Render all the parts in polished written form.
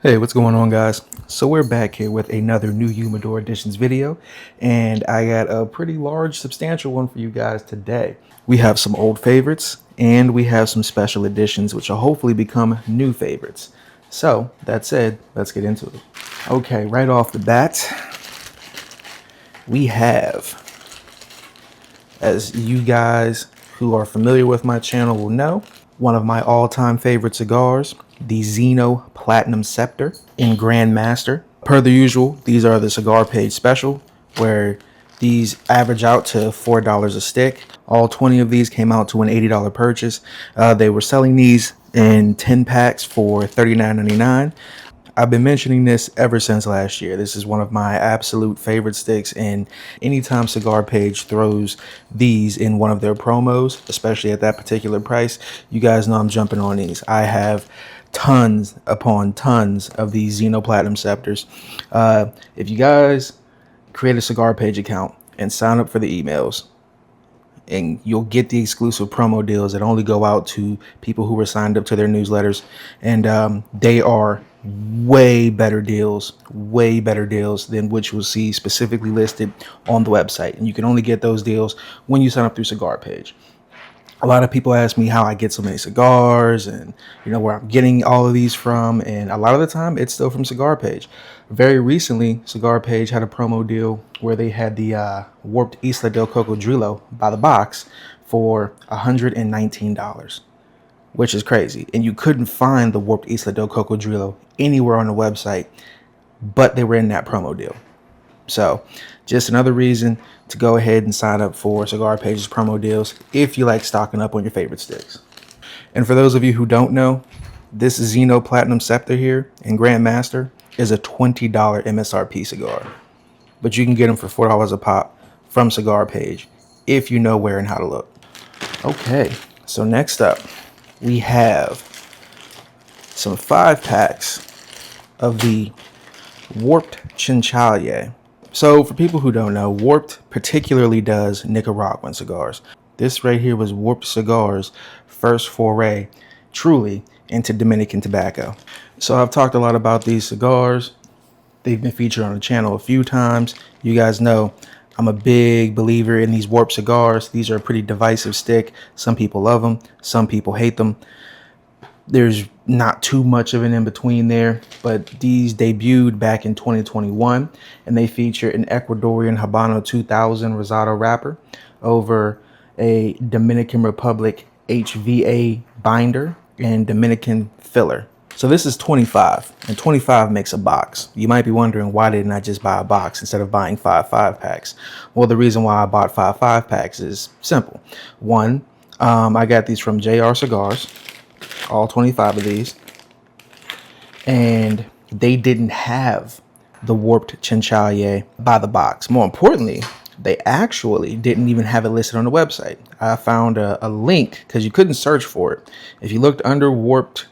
Hey, what's going on, guys? So we're back here with another new Humidor Editions video, and I got a pretty large, substantial one for you guys today. We have some old favorites, and we have some special editions, which will hopefully become new favorites. So, that said, let's get into it. Okay, right off the bat, we have, as you guys who are familiar with my channel will know, one of my all-time favorite cigars, the Zeno Platinum Scepter in Grandmaster. Per the usual, these are the Cigar Page Special, where these average out to $4 a stick. All 20 of these came out to an $80 purchase. They were selling these in 10 packs for $39.99. I've been mentioning this ever since last year. This is one of my absolute favorite sticks, and anytime Cigar Page throws these in one of their promos, especially at that particular price, you guys know I'm jumping on these. I have tons upon tons of these Zeno Platinum Scepters. If you guys create a Cigar Page account and sign up for the emails, and you'll get the exclusive promo deals that only go out to people who were signed up to their newsletters, and they are way better deals than which you'll see specifically listed on the website, and you can only get those deals when you sign up through Cigar Page. A lot of people ask me how I get so many cigars and where I'm getting all of these from, and a lot of the time it's still from Cigar Page. Very recently, Cigar Page had a promo deal where they had the Warped Isla del Cocodrilo by the box for $119, which is crazy. And you couldn't find the Warped Isla del Cocodrilo anywhere on the website, but they were in that promo deal. So just another reason to go ahead and sign up for Cigar Page's promo deals if you like stocking up on your favorite sticks. And for those of you who don't know, this Zeno Platinum Scepter here in Grandmaster is a $20 MSRP cigar, but you can get them for $4 a pop from Cigar Page if you know where and how to look. Okay, so next up we have some 5 packs of the Warped Chinchilla. So for people who don't know, Warped particularly does Nicaraguan cigars. This right here was Warped Cigars' first foray truly into Dominican tobacco. So I've talked a lot about these cigars. They've been featured on the channel a few times. You guys know I'm a big believer in these Warped cigars. These are a pretty divisive stick. Some people love them, some people hate them. There's not too much of an in-between there, but these debuted back in 2021, and they feature an Ecuadorian Habano 2000 Rosado wrapper over a Dominican Republic HVA binder and Dominican filler. So this is 25, and 25 makes a box. You might be wondering, why didn't I just buy a box instead of buying 5 5-packs? Well, the reason why I bought 5 5-packs is simple. One, I got these from JR Cigars, all 25 of these, and they didn't have the Warped Chinchilla by the box. More importantly, they actually didn't even have it listed on the website. I found a link because you couldn't search for it. If you looked under Warped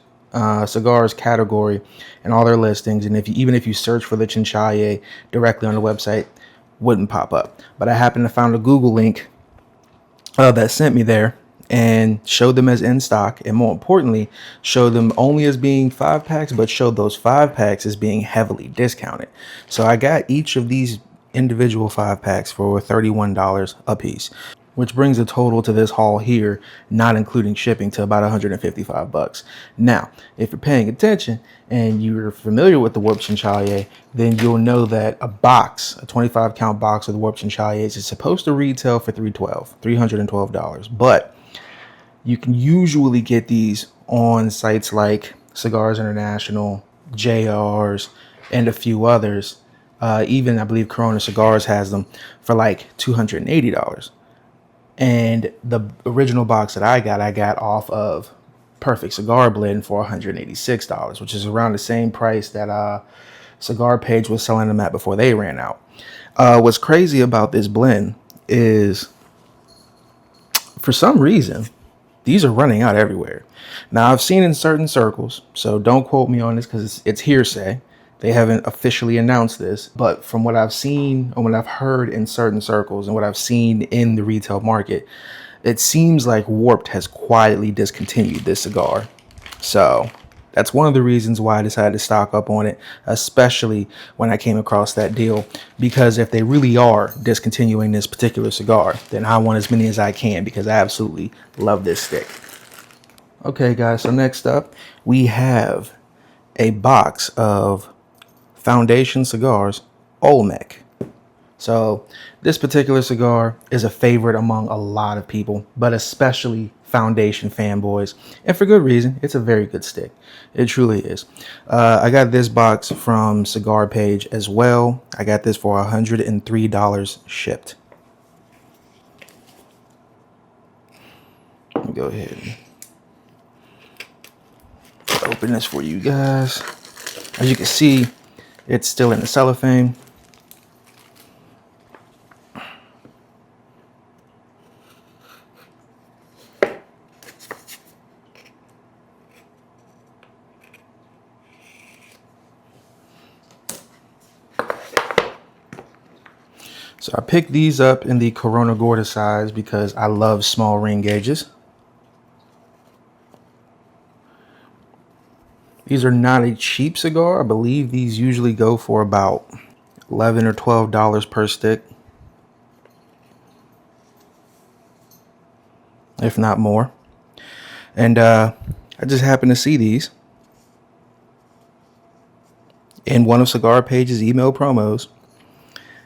Cigars category and all their listings, and even if you search for the Chinchilla directly on the website, wouldn't pop up. But I happened to find a Google link that sent me there and showed them as in stock, and more importantly, showed them only as being 5 packs, but showed those 5 packs as being heavily discounted. So I got each of these individual 5 packs for $31 a piece, which brings the total to this haul here, not including shipping, to about $155. Now, if you're paying attention and you're familiar with the Warped Chinchilla, then you'll know that a box, a 25 count box of the Warped Chinchilla, is supposed to retail for $312, but you can usually get these on sites like Cigars International, JR's, and a few others. Even I believe Corona Cigars has them for like $280. And the original box that I got off of Perfect Cigar Blend for $186, which is around the same price that Cigar Page was selling them at before they ran out. What's crazy about this blend is, for some reason, these are running out everywhere. Now, I've seen in certain circles, so don't quote me on this because it's hearsay. They haven't officially announced this, but from what I've seen and what I've heard in certain circles and what I've seen in the retail market, it seems like Warped has quietly discontinued this cigar. So That's one of the reasons why I decided to stock up on it, especially when I came across that deal. Because if they really are discontinuing this particular cigar, then I want as many as I can because I absolutely love this stick. Okay, guys, so next up, we have a box of Foundation Cigars Olmec. So this particular cigar is a favorite among a lot of people, but especially Foundation fanboys, and for good reason. It's a very good stick. It truly is. I got this box from Cigar Page as well. I got this for $103 shipped. Let me go ahead and open this for you guys. As you can see, it's still in the cellophane. So I picked these up in the Corona Gorda size because I love small ring gauges. These are not a cheap cigar. I believe these usually go for about $11 or $12 per stick, if not more. And I just happened to see these in one of Cigar Page's email promos.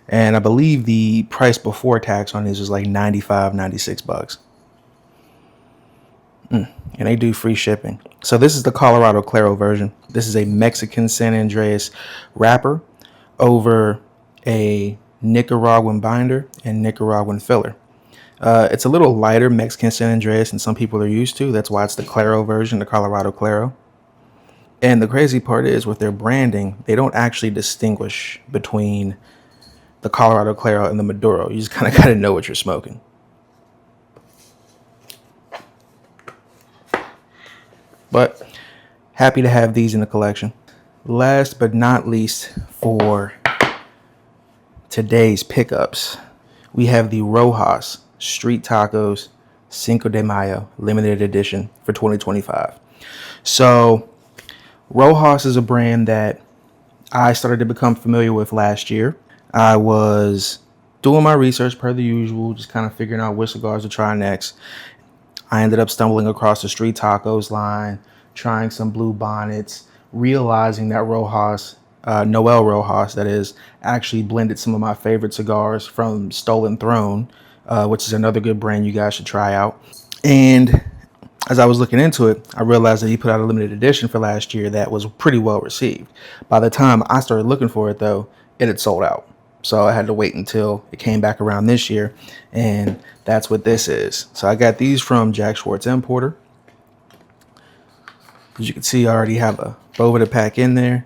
And I believe the price before tax on these was like $95, $96. And they do free shipping. So this is the Colorado Claro version. This is a Mexican San Andreas wrapper over a Nicaraguan binder and Nicaraguan filler. It's a little lighter Mexican San Andreas than some people are used to. That's why it's the Claro version, the Colorado Claro. And the crazy part is with their branding, they don't actually distinguish between the Colorado Claro and the Maduro. You just kind of got to know what you're smoking. But happy to have these in the collection. Last but not least, for today's pickups, we have the Rojas Street Tacos Cinco de Mayo limited edition for 2025. So Rojas is a brand that I started to become familiar with last year. I was doing my research per the usual, just kind of figuring out which cigars to try next. I ended up stumbling across the Street Tacos line, trying some Blue Bonnets, realizing that Rojas, Noel Rojas, that is, actually blended some of my favorite cigars from Stolen Throne, which is another good brand you guys should try out. And as I was looking into it, I realized that he put out a limited edition for last year that was pretty well received. By the time I started looking for it, though, it had sold out. So I had to wait until it came back around this year, and that's what this is. So I got these from Jack Schwartz Importer. As you can see, I already have a Boveda pack in there.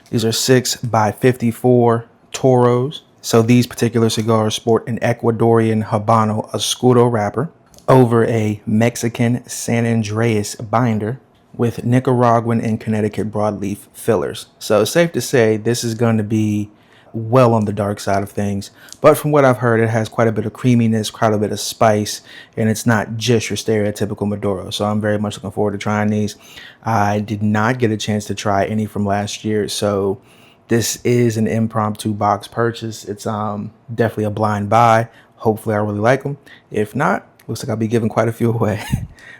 These are 6x54 Toros. So these particular cigars sport an Ecuadorian Habano Oscuro wrapper over a Mexican San Andreas binder with Nicaraguan and Connecticut broadleaf fillers. So it's safe to say this is going to be well on the dark side of things. But from what I've heard, it has quite a bit of creaminess, quite a bit of spice, and it's not just your stereotypical Maduro. So I'm very much looking forward to trying these. I did not get a chance to try any from last year, so this is an impromptu box purchase. It's definitely a blind buy. Hopefully I really like them. If not, looks like I'll be giving quite a few away.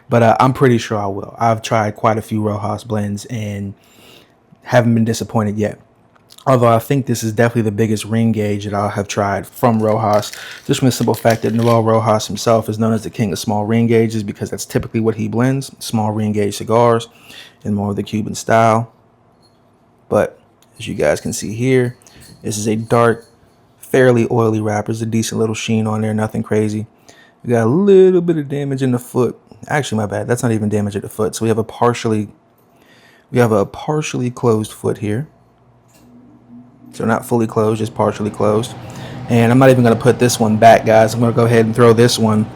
But I'm pretty sure I will. I've tried quite a few Rojas blends and haven't been disappointed yet. Although I think this is definitely the biggest ring gauge that I'll have tried from Rojas, just from the simple fact that Noel Rojas himself is known as the king of small ring gauges because that's typically what he blends, small ring gauge cigars in more of the Cuban style. But as you guys can see here, this is a dark, fairly oily wrapper. There's a decent little sheen on there, nothing crazy. We got a little bit of damage in the foot. Actually, my bad. That's not even damage at the foot. So we have a partially closed foot here. So not fully closed, just partially closed. And I'm not even going to put this one back, guys. I'm going to go ahead and throw this one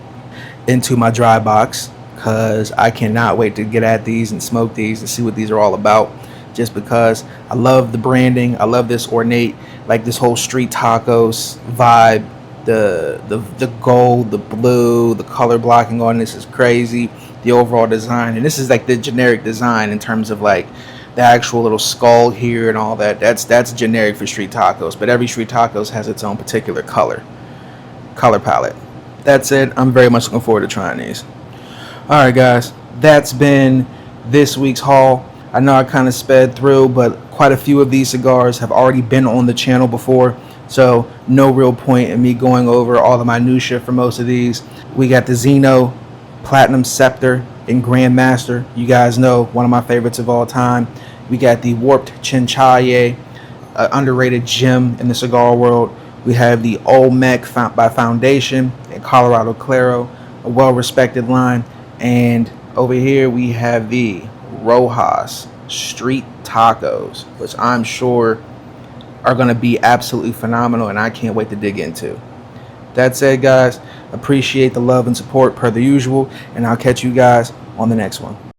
into my dry box because I cannot wait to get at these and smoke these and see what these are all about. Just because I love the branding. I love this ornate, like this whole Street Tacos vibe. The gold, the blue, the color blocking on this is crazy. the overall design. And this is like the generic design in terms of like the actual little skull here and all that. That's generic for street tacos, but every street tacos has its own particular color palette. That's it. I'm very much looking forward to trying these. Alright guys, that's been this week's haul. I know I kind of sped through, but quite a few of these cigars have already been on the channel before, so no real point in me going over all the minutia for most of these. We got the Zeno Platinum Scepter in Grandmaster. You guys know, one of my favorites of all time. We got the Warped Chinchalle, underrated gem in the cigar world. We have the Olmec by Foundation in Colorado Claro, a well-respected line. And over here we have the Rojas Street Tacos, which I'm sure are going to be absolutely phenomenal, and I can't wait to dig into. That said, guys, appreciate the love and support per the usual, and I'll catch you guys on the next one.